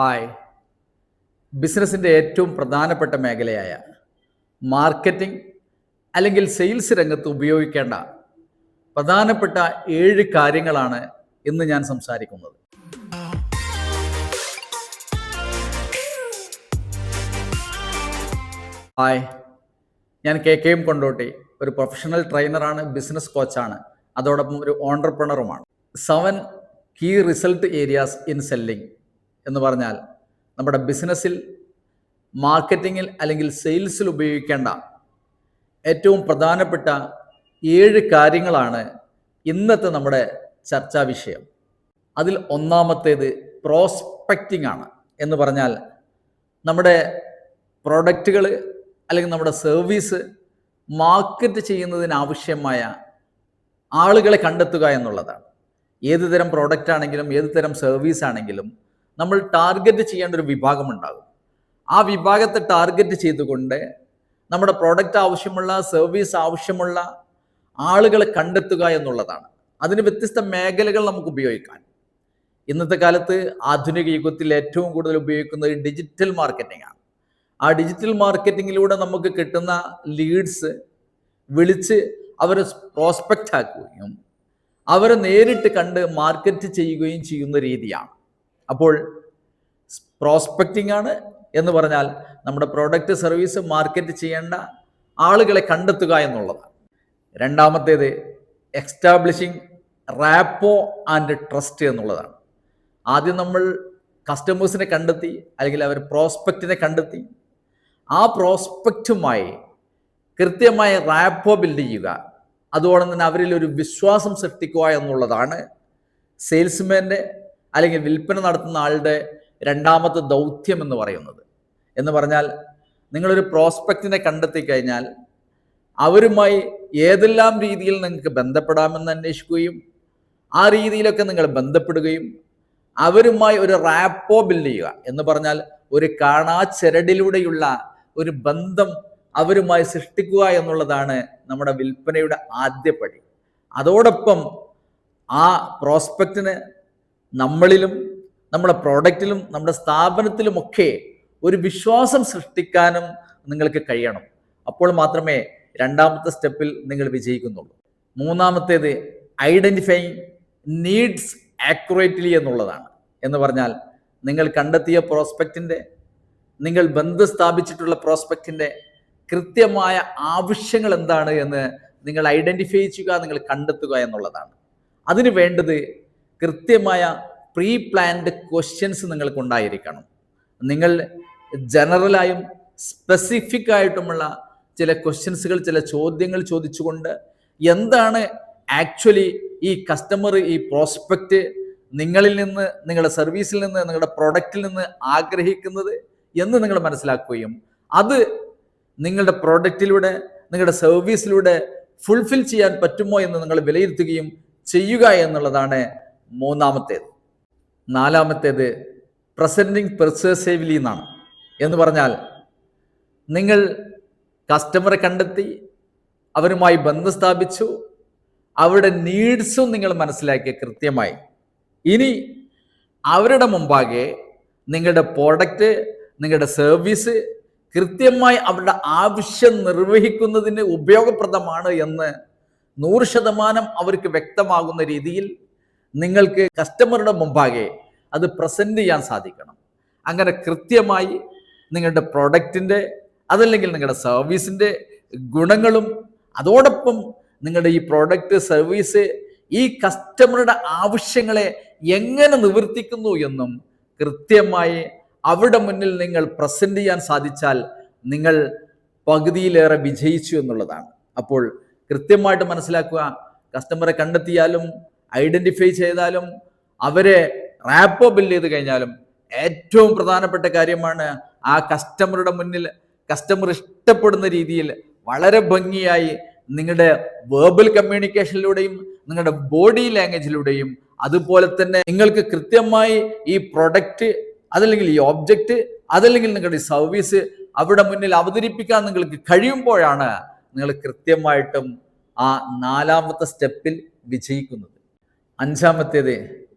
Hi. ബിസിനസ്സിൻ്റെ ഏറ്റവും പ്രധാനപ്പെട്ട മേഖലയായ മാർക്കറ്റിംഗ് അല്ലെങ്കിൽ സെയിൽസ് രംഗത്ത് ഉപയോഗിക്കേണ്ട പ്രധാനപ്പെട്ട 7 കാര്യങ്ങളാണ് ഇന്ന് ഞാൻ സംസാരിക്കുന്നത്. ഹായ്, ഞാൻ KKM കൊണ്ടോട്ടി, ഒരു പ്രൊഫഷണൽ ട്രെയിനറാണ്, ബിസിനസ് കോച്ചാണ്, അതോടൊപ്പം ഒരു ഓൺട്രപ്രണറുമാണ്. 7 key result areas in selling എന്ന് പറഞ്ഞാൽ നമ്മുടെ ബിസിനസ്സിൽ, മാർക്കറ്റിങ്ങിൽ അല്ലെങ്കിൽ സെയിൽസിൽ ഉപയോഗിക്കേണ്ട ഏറ്റവും പ്രധാനപ്പെട്ട 7 കാര്യങ്ങളാണ് ഇന്നത്തെ നമ്മുടെ ചർച്ചാ വിഷയം. അതിൽ ഒന്നാമത്തേത് പ്രോസ്പെക്റ്റിംഗ് ആണ്. എന്ന് പറഞ്ഞാൽ നമ്മുടെ പ്രൊഡക്റ്റുകൾ അല്ലെങ്കിൽ നമ്മുടെ സർവീസ് മാർക്കറ്റ് ചെയ്യുന്നതിനാവശ്യമായ ആളുകളെ കണ്ടെത്തുക എന്നുള്ളതാണ്. ഏത് തരം പ്രോഡക്റ്റ് ആണെങ്കിലും ഏത് തരം സർവീസ് ആണെങ്കിലും നമ്മൾ ടാർഗറ്റ് ചെയ്യേണ്ട ഒരു വിഭാഗം ഉണ്ടാകും. ആ വിഭാഗത്തെ ടാർഗറ്റ് ചെയ്തുകൊണ്ട് നമ്മുടെ പ്രോഡക്റ്റ് ആവശ്യമുള്ള, സർവീസ് ആവശ്യമുള്ള ആളുകളെ കണ്ടെത്തുക എന്നുള്ളതാണ്. അതിന് വ്യത്യസ്ത മേഖലകൾ നമുക്ക് ഉപയോഗിക്കാൻ. ഇന്നത്തെ കാലത്ത് ആധുനിക യുഗത്തിൽ ഏറ്റവും കൂടുതൽ ഉപയോഗിക്കുന്നത് ഡിജിറ്റൽ മാർക്കറ്റിംഗ് ആണ്. ആ ഡിജിറ്റൽ മാർക്കറ്റിങ്ങിലൂടെ നമുക്ക് കിട്ടുന്ന ലീഡ്സ് വിളിച്ച് അവരെ പ്രോസ്പെക്റ്റ് ആക്കുകയും അവരെ നേരിട്ട് കണ്ട് മാർക്കറ്റ് ചെയ്യുകയും ചെയ്യുന്ന രീതിയാണ്. അപ്പോൾ പ്രോസ്പെക്റ്റിംഗ് ആണ് എന്ന് പറഞ്ഞാൽ നമ്മുടെ പ്രോഡക്റ്റ്, സർവീസ് മാർക്കറ്റ് ചെയ്യേണ്ട ആളുകളെ കണ്ടെത്തുക എന്നുള്ളതാണ്. രണ്ടാമത്തേത് എസ്റ്റാബ്ലിഷിംഗ് റാപ്പോ ആൻഡ് ട്രസ്റ്റ് എന്നുള്ളതാണ്. ആദ്യം നമ്മൾ കസ്റ്റമേഴ്സിനെ കണ്ടെത്തി അല്ലെങ്കിൽ അവർ പ്രോസ്പെക്റ്റിനെ കണ്ടെത്തി ആ പ്രോസ്പെക്റ്റുമായി കൃത്യമായ റാപ്പോ ബിൽഡ് ചെയ്യുക, അതുപോലെ തന്നെ അവരിൽ ഒരു വിശ്വാസം സൃഷ്ടിക്കുക എന്നുള്ളതാണ് സെയിൽസ്മാൻ്റെ അല്ലെങ്കിൽ വിൽപ്പന നടത്തുന്ന ആളുടെ രണ്ടാമത്തെ ദൗത്യം എന്ന് പറയുന്നത്. എന്ന് പറഞ്ഞാൽ നിങ്ങളൊരു പ്രോസ്പെക്റ്റിനെ കണ്ടെത്തി കഴിഞ്ഞാൽ അവരുമായി ഏതെല്ലാം രീതിയിൽ നിങ്ങൾക്ക് ബന്ധപ്പെടാമെന്ന് അന്വേഷിക്കുകയും ആ രീതിയിലൊക്കെ നിങ്ങൾ ബന്ധപ്പെടുകയും അവരുമായി ഒരു റാപ്പോ ബിൽഡ് ചെയ്യുക എന്ന് പറഞ്ഞാൽ ഒരു കാണാച്ചരടിലൂടെയുള്ള ഒരു ബന്ധം അവരുമായി സൃഷ്ടിക്കുക എന്നുള്ളതാണ് നമ്മുടെ വിൽപ്പനയുടെ ആദ്യപടി. അതോടൊപ്പം ആ പ്രോസ്പെക്റ്റിന് നമ്മളിലും നമ്മുടെ പ്രോഡക്റ്റിലും നമ്മുടെ സ്ഥാപനത്തിലുമൊക്കെ ഒരു വിശ്വാസം സൃഷ്ടിക്കാനും നിങ്ങൾക്ക് കഴിയണം. അപ്പോൾ മാത്രമേ രണ്ടാമത്തെ സ്റ്റെപ്പിൽ നിങ്ങൾ വിജയിക്കുന്നുള്ളൂ. മൂന്നാമത്തേത് ഐഡൻറ്റിഫൈങ് നീഡ്സ് ആക്യുറേറ്റ്ലി എന്നുള്ളതാണ്. എന്ന് പറഞ്ഞാൽ നിങ്ങൾ കണ്ടെത്തിയ പ്രോസ്പെക്റ്റിൻ്റെ, നിങ്ങൾ ബന്ധം സ്ഥാപിച്ചിട്ടുള്ള പ്രോസ്പെക്റ്റിൻ്റെ കൃത്യമായ ആവശ്യങ്ങൾ എന്താണ് എന്ന് നിങ്ങൾ ഐഡൻറ്റിഫൈ ചെയ്യുക, നിങ്ങൾ കണ്ടെത്തുക എന്നുള്ളതാണ്. അതിന് വേണ്ടത് കൃത്യമായ പ്രീ പ്ലാൻഡ് ക്വസ്റ്റ്യൻസ് നിങ്ങൾക്കുണ്ടായിരിക്കണം. നിങ്ങൾ ജനറലായും സ്പെസിഫിക് ആയിട്ടുമുള്ള ചില ക്വസ്റ്റ്യൻസുകൾ, ചില ചോദ്യങ്ങൾ ചോദിച്ചുകൊണ്ട് എന്താണ് ആക്ച്വലി ഈ കസ്റ്റമർ, ഈ പ്രോസ്പെക്റ്റ് നിങ്ങളിൽ നിന്ന്, നിങ്ങളുടെ സർവീസിൽ നിന്ന്, നിങ്ങളുടെ പ്രൊഡക്റ്റിൽ നിന്ന് ആഗ്രഹിക്കുന്നത് എന്ന് നിങ്ങൾ മനസ്സിലാക്കുകയും അത് നിങ്ങളുടെ പ്രോഡക്റ്റിലൂടെ, നിങ്ങളുടെ സർവീസിലൂടെ ഫുൾഫിൽ ചെയ്യാൻ പറ്റുമോ എന്ന് നിങ്ങൾ വിലയിരുത്തുകയും ചെയ്യുക എന്നുള്ളതാണ് മൂന്നാമത്തേത്. നാലാമത്തേത് പ്രസന്റിങ് പെർസേസീവ്ലി എന്നാണ്. എന്ന് പറഞ്ഞാൽ നിങ്ങൾ കസ്റ്റമറെ കണ്ടെത്തി അവരുമായി ബന്ധം സ്ഥാപിച്ചു, അവരുടെ നീഡ്സും നിങ്ങൾ മനസ്സിലാക്കി കൃത്യമായി. ഇനി അവരുടെ മുമ്പാകെ നിങ്ങളുടെ പ്രോഡക്റ്റ്, നിങ്ങളുടെ സർവീസ് കൃത്യമായി അവരുടെ ആവശ്യം നിർവഹിക്കുന്നതിന് ഉപയോഗപ്രദമാണ് എന്ന് 100% അവർക്ക് വ്യക്തമാകുന്ന രീതിയിൽ നിങ്ങൾക്ക് കസ്റ്റമറുടെ മുമ്പാകെ അത് പ്രസന്റ് ചെയ്യാൻ സാധിക്കണം. അങ്ങനെ കൃത്യമായി നിങ്ങളുടെ പ്രോഡക്റ്റിൻ്റെ അതല്ലെങ്കിൽ നിങ്ങളുടെ സർവീസിൻ്റെ ഗുണങ്ങളും അതോടൊപ്പം നിങ്ങളുടെ ഈ പ്രോഡക്റ്റ്, സർവീസ് ഈ കസ്റ്റമറുടെ ആവശ്യങ്ങളെ എങ്ങനെ നിവർത്തിക്കുന്നു എന്നും കൃത്യമായി അവരുടെ മുന്നിൽ നിങ്ങൾ പ്രസന്റ് ചെയ്യാൻ സാധിച്ചാൽ നിങ്ങൾ പകുതിയിലേറെ വിജയിച്ചു എന്നുള്ളതാണ്. അപ്പോൾ കൃത്യമായിട്ട് മനസ്സിലാക്കുക, കസ്റ്റമറെ കണ്ടെത്തിയാലും ഐഡന്റിഫൈ ചെയ്താലും അവരെ റാപ്പോ ബിൽഡ് ചെയ്ത് കഴിഞ്ഞാലും ഏറ്റവും പ്രധാനപ്പെട്ട കാര്യമാണ് ആ കസ്റ്റമറുടെ മുന്നിൽ കസ്റ്റമർ ഇഷ്ടപ്പെടുന്ന രീതിയിൽ വളരെ ഭംഗിയായി നിങ്ങളുടെ വേർബൽ കമ്മ്യൂണിക്കേഷനിലൂടെയും നിങ്ങളുടെ ബോഡി ലാംഗ്വേജിലൂടെയും അതുപോലെ തന്നെ നിങ്ങൾക്ക് കൃത്യമായി ഈ പ്രൊഡക്റ്റ് അതല്ലെങ്കിൽ ഈ ഒബ്ജക്റ്റ് അതല്ലെങ്കിൽ നിങ്ങളുടെ ഈ സർവീസ് അവിടെ മുന്നിൽ അവതരിപ്പിക്കാൻ നിങ്ങൾക്ക് കഴിയുമ്പോഴാണ് നിങ്ങൾ കൃത്യമായിട്ടും ആ നാലാമത്തെ സ്റ്റെപ്പിൽ വിജയിക്കുന്നത്. അഞ്ചാമത്തേത്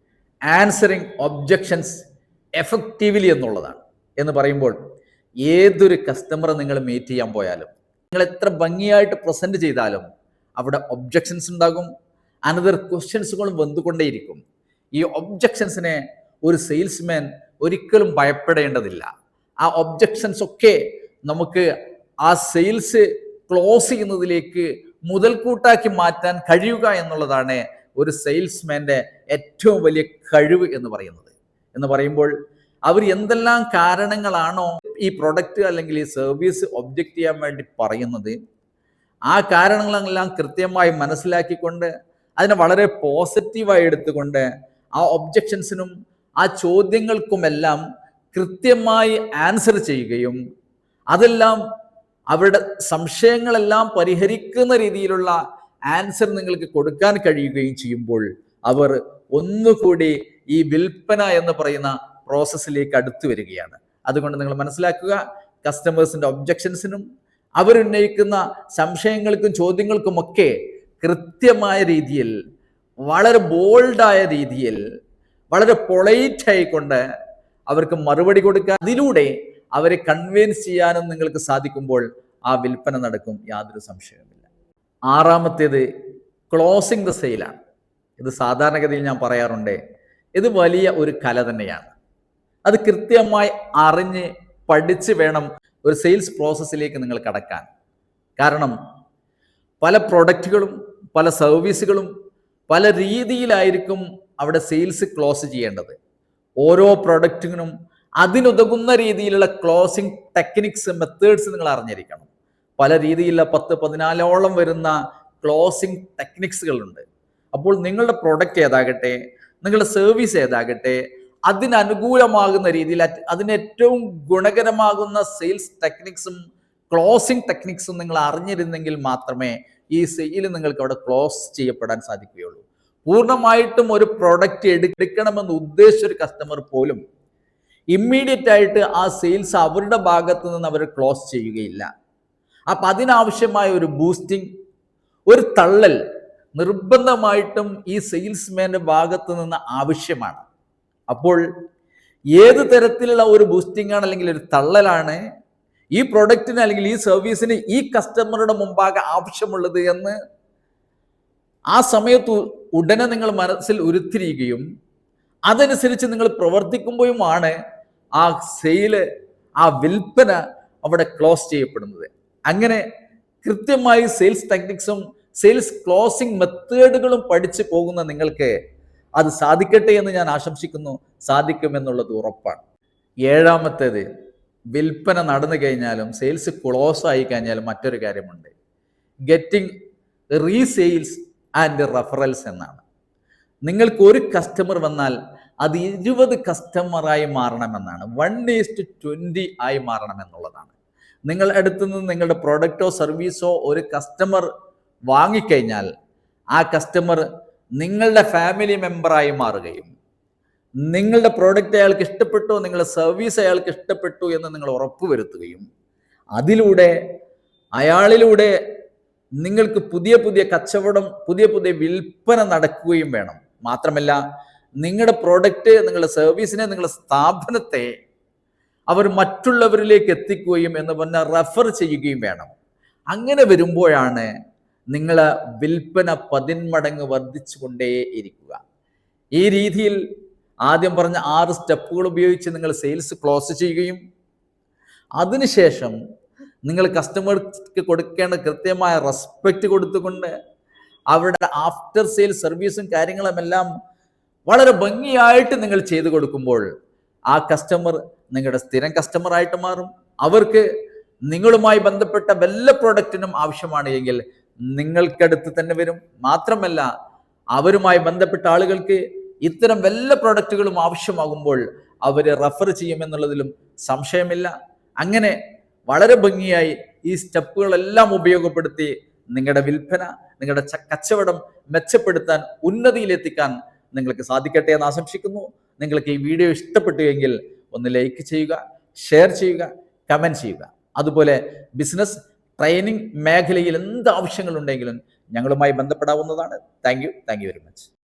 ആൻസറിങ് ഒബ്ജക്ഷൻസ് എഫക്റ്റീവ്ലി എന്നുള്ളതാണ്. എന്ന് പറയുമ്പോൾ ഏതൊരു കസ്റ്റമറെ നിങ്ങൾ മീറ്റ് ചെയ്യാൻ പോയാലും, നിങ്ങൾ എത്ര ഭംഗിയായിട്ട് പ്രസന്റ് ചെയ്താലും അവിടെ ഒബ്ജക്ഷൻസ് ഉണ്ടാകും, അനദർ ക്വസ്റ്റ്യൻസുകളും വന്നുകൊണ്ടേയിരിക്കും. ഈ ഒബ്ജക്ഷൻസിനെ ഒരു സെയിൽസ്മാൻ ഒരിക്കലും ഭയപ്പെടേണ്ടതില്ല. ആ ഒബ്ജക്ഷൻസ് ഒക്കെ നമുക്ക് ആ സെയിൽസ് ക്ലോസ് ചെയ്യുന്നതിലേക്ക് മുതൽക്കൂട്ടാക്കി മാറ്റാൻ കഴിയുക എന്നുള്ളതാണ് ഒരു സെയിൽസ്മാന്റെ ഏറ്റവും വലിയ കഴിവ് എന്ന് പറയുമ്പോൾ അവർ എന്തെല്ലാം കാരണങ്ങളാണോ ഈ പ്രൊഡക്റ്റ് അല്ലെങ്കിൽ ഈ സർവീസ് ഒബ്ജക്റ്റ് ചെയ്യാൻ വേണ്ടി പറയുന്നത്, ആ കാരണങ്ങളെല്ലാം കൃത്യമായി മനസ്സിലാക്കിക്കൊണ്ട് അതിനെ വളരെ പോസിറ്റീവായി എടുത്തുകൊണ്ട് ആ ഒബ്ജക്ഷൻസിനും ആ ചോദ്യങ്ങൾക്കുമെല്ലാം കൃത്യമായി ആൻസർ ചെയ്യുകയും അതെല്ലാം അവരുടെ സംശയങ്ങളെല്ലാം പരിഹരിക്കുന്ന രീതിയിലുള്ള ആൻസർ നിങ്ങൾക്ക് കൊടുക്കാൻ കഴിയുകയും ചെയ്യുമ്പോൾ അവർ ഒന്നുകൂടി ഈ വിൽപ്പന എന്ന് പറയുന്ന പ്രോസസ്സിലേക്ക് അടുത്തു വരികയാണ്. അതുകൊണ്ട് നിങ്ങൾ മനസ്സിലാക്കുക, കസ്റ്റമേഴ്സിന്റെ ഒബ്ജക്ഷൻസിനും അവരുന്നയിക്കുന്ന സംശയങ്ങൾക്കും ചോദ്യങ്ങൾക്കുമൊക്കെ കൃത്യമായ രീതിയിൽ, വളരെ ബോൾഡായ രീതിയിൽ, വളരെ പൊളൈറ്റ് ആയിക്കൊണ്ട് അവർക്ക് മറുപടി കൊടുക്കാൻ, അതിലൂടെ അവരെ കൺവിൻസ് ചെയ്യാനും നിങ്ങൾക്ക് സാധിക്കുമ്പോൾ ആ വിൽപ്പന നടക്കും, യാതൊരു സംശയവുമില്ല. ആറാമത്തേത് ക്ലോസിംഗ് ദ സെയിലാണ്. ഇത് സാധാരണഗതിയിൽ ഞാൻ പറയാറുണ്ട്, ഇത് വലിയ ഒരു കല തന്നെയാണ്. അത് കൃത്യമായി അറിഞ്ഞ് പഠിച്ച് വേണം ഒരു സെയിൽസ് പ്രോസസ്സിലേക്ക് നിങ്ങൾ കടക്കാൻ. കാരണം പല പ്രൊഡക്റ്റുകളും പല സർവീസുകളും പല രീതിയിലായിരിക്കും അവിടെ സെയിൽസ് ക്ലോസ് ചെയ്യേണ്ടത്. ഓരോ പ്രൊഡക്റ്റിനും അതിനുതകുന്ന രീതിയിലുള്ള ക്ലോസിംഗ് ടെക്നിക്സ്, മെത്തേഡ്സ് നിങ്ങൾ അറിഞ്ഞിരിക്കണം. പല രീതിയിലുള്ള 10-14ഓളം വരുന്ന ക്ലോസിംഗ് ടെക്നിക്സുകളുണ്ട്. അപ്പോൾ നിങ്ങളുടെ പ്രൊഡക്റ്റ് ഏതാകട്ടെ, നിങ്ങളുടെ സർവീസ് ഏതാകട്ടെ, അതിനനുകൂലമാകുന്ന രീതിയിൽ അതിന് ഏറ്റവും ഗുണകരമാകുന്ന സെയിൽസ് ടെക്നിക്സും ക്ലോസിംഗ് ടെക്നിക്സും നിങ്ങൾ അറിഞ്ഞിരുന്നെങ്കിൽ മാത്രമേ ഈ സെയിൽ നിങ്ങൾക്ക് അവിടെ ക്ലോസ് ചെയ്യപ്പെടാൻ സാധിക്കുകയുള്ളൂ. പൂർണ്ണമായിട്ടും ഒരു പ്രൊഡക്റ്റ് എടുക്കണമെന്ന് ഉദ്ദേശിച്ച ഒരു കസ്റ്റമർ പോലും ഇമ്മീഡിയറ്റ് ആയിട്ട് ആ സെയിൽസ് അവരുടെ ഭാഗത്ത് നിന്ന് അവർ ക്ലോസ് ചെയ്യുകയില്ല. അപ്പം അതിനാവശ്യമായ ഒരു ബൂസ്റ്റിംഗ്, ഒരു തള്ളൽ നിർബന്ധമായിട്ടും ഈ സെയിൽസ്മാന്റെ ഭാഗത്ത് നിന്ന് ആവശ്യമാണ്. അപ്പോൾ ഏത് തരത്തിലുള്ള ഒരു ബൂസ്റ്റിംഗ് ആണ് അല്ലെങ്കിൽ ഒരു തള്ളലാണ് ഈ പ്രൊഡക്റ്റിന് അല്ലെങ്കിൽ ഈ സർവീസിന് ഈ കസ്റ്റമറുടെ മുമ്പാകെ ആവശ്യമുള്ളത് എന്ന് ആ സമയത്ത് ഉടനെ നിങ്ങൾ മനസ്സിൽ ഉരുത്തിരിയുകയും അതനുസരിച്ച് നിങ്ങൾ പ്രവർത്തിക്കുമ്പോഴുമാണ് ആ സെയില്, ആ വിൽപ്പന അവിടെ ക്ലോസ് ചെയ്യപ്പെടുന്നത്. അങ്ങനെ കൃത്യമായി സെയിൽസ് ടെക്നിക്സും സെയിൽസ് ക്ലോസിംഗ് മെത്തേഡുകളും പഠിച്ചു പോകുന്ന നിങ്ങൾക്ക് അത് സാധിക്കട്ടെ എന്ന് ഞാൻ ആശംസിക്കുന്നു. സാധിക്കുമെന്നുള്ളത് ഉറപ്പാണ്. ഏഴാമത്തേത്, വിൽപ്പന നടന്നു കഴിഞ്ഞാലും സെയിൽസ് ക്ലോസ് ആയി കഴിഞ്ഞാലും മറ്റൊരു കാര്യമുണ്ട്, ഗെറ്റിംഗ് റീസെയിൽസ് ആൻഡ് റെഫറൽസ് എന്നാണ്. നിങ്ങൾക്ക് ഒരു കസ്റ്റമർ വന്നാൽ അത് 20 കസ്റ്റമറായി മാറണമെന്നാണ്. 1:20 ആയി മാറണമെന്നുള്ളതാണ്. നിങ്ങൾ അടുത്തു നിന്ന് നിങ്ങളുടെ പ്രൊഡക്റ്റോ സർവീസോ ഒരു കസ്റ്റമർ വാങ്ങിക്കഴിഞ്ഞാൽ ആ കസ്റ്റമർ നിങ്ങളുടെ ഫാമിലി മെമ്പറായി മാറുകയും നിങ്ങളുടെ പ്രോഡക്റ്റ് അയാൾക്ക് ഇഷ്ടപ്പെട്ടു, നിങ്ങളുടെ സർവീസ് അയാൾക്ക് ഇഷ്ടപ്പെട്ടു എന്ന് നിങ്ങൾ ഉറപ്പുവരുത്തുകയും അതിലൂടെ അയാളിലൂടെ നിങ്ങൾക്ക് പുതിയ പുതിയ കച്ചവടം, പുതിയ പുതിയ വിൽപ്പന നടക്കുകയും വേണം. മാത്രമല്ല നിങ്ങളുടെ പ്രോഡക്റ്റ്, നിങ്ങളുടെ സർവീസിനെ, നിങ്ങളുടെ സ്ഥാപനത്തെ അവർ മറ്റുള്ളവരിലേക്ക് എത്തിക്കുകയും എന്ന് പറഞ്ഞാൽ റെഫർ ചെയ്യുകയും വേണം. അങ്ങനെ വരുമ്പോഴാണ് നിങ്ങളെ വിൽപ്പന 10 മടങ്ങ് വർദ്ധിച്ചു കൊണ്ടേയിരിക്കുക. ഈ രീതിയിൽ ആദ്യം പറഞ്ഞ 6 സ്റ്റെപ്പുകൾ ഉപയോഗിച്ച് നിങ്ങൾ സെയിൽസ് ക്ലോസ് ചെയ്യുകയും അതിനുശേഷം നിങ്ങൾ കസ്റ്റമർക്ക് കൊടുക്കേണ്ട കൃത്യമായ റെസ്പെക്റ്റ് കൊടുത്തുകൊണ്ട് അവരുടെ ആഫ്റ്റർ സെയിൽ സർവീസും കാര്യങ്ങളുമെല്ലാം വളരെ ഭംഗിയായിട്ട് നിങ്ങൾ ചെയ്തു കൊടുക്കുമ്പോൾ ആ കസ്റ്റമർ നിങ്ങളുടെ സ്ഥിരം കസ്റ്റമറായിട്ട് മാറും. അവർക്ക് നിങ്ങളുമായി ബന്ധപ്പെട്ട വല്ല പ്രോഡക്റ്റിനും ആവശ്യമാണ് എങ്കിൽ നിങ്ങൾക്കടുത്ത് തന്നെ വരും. മാത്രമല്ല അവരുമായി ബന്ധപ്പെട്ട ആളുകൾക്ക് ഇത്തരം വല്ല പ്രോഡക്റ്റുകളും ആവശ്യമാകുമ്പോൾ അവർ റെഫർ ചെയ്യുമെന്നുള്ളതിലും സംശയമില്ല. അങ്ങനെ വളരെ ഭംഗിയായി ഈ സ്റ്റെപ്പുകളെല്ലാം ഉപയോഗപ്പെടുത്തി നിങ്ങളുടെ വിൽപ്പന, നിങ്ങളുടെ കച്ചവടം മെച്ചപ്പെടുത്താൻ, ഉന്നതിയിലെത്തിക്കാൻ നിങ്ങൾക്ക് സാധിക്കട്ടെ എന്ന് ആശംസിക്കുന്നു. നിങ്ങൾക്ക് ഈ വീഡിയോ ഇഷ്ടപ്പെട്ടു എങ്കിൽ ഒന്ന് ലൈക്ക് ചെയ്യുക, ഷെയർ ചെയ്യുക, കമൻറ്റ് ചെയ്യുക. അതുപോലെ ബിസിനസ് ട്രെയിനിങ് മേഖലയിൽ എന്ത് ആവശ്യങ്ങളുണ്ടെങ്കിലും ഞങ്ങളുമായി ബന്ധപ്പെടാവുന്നതാണ്. Thank you very much.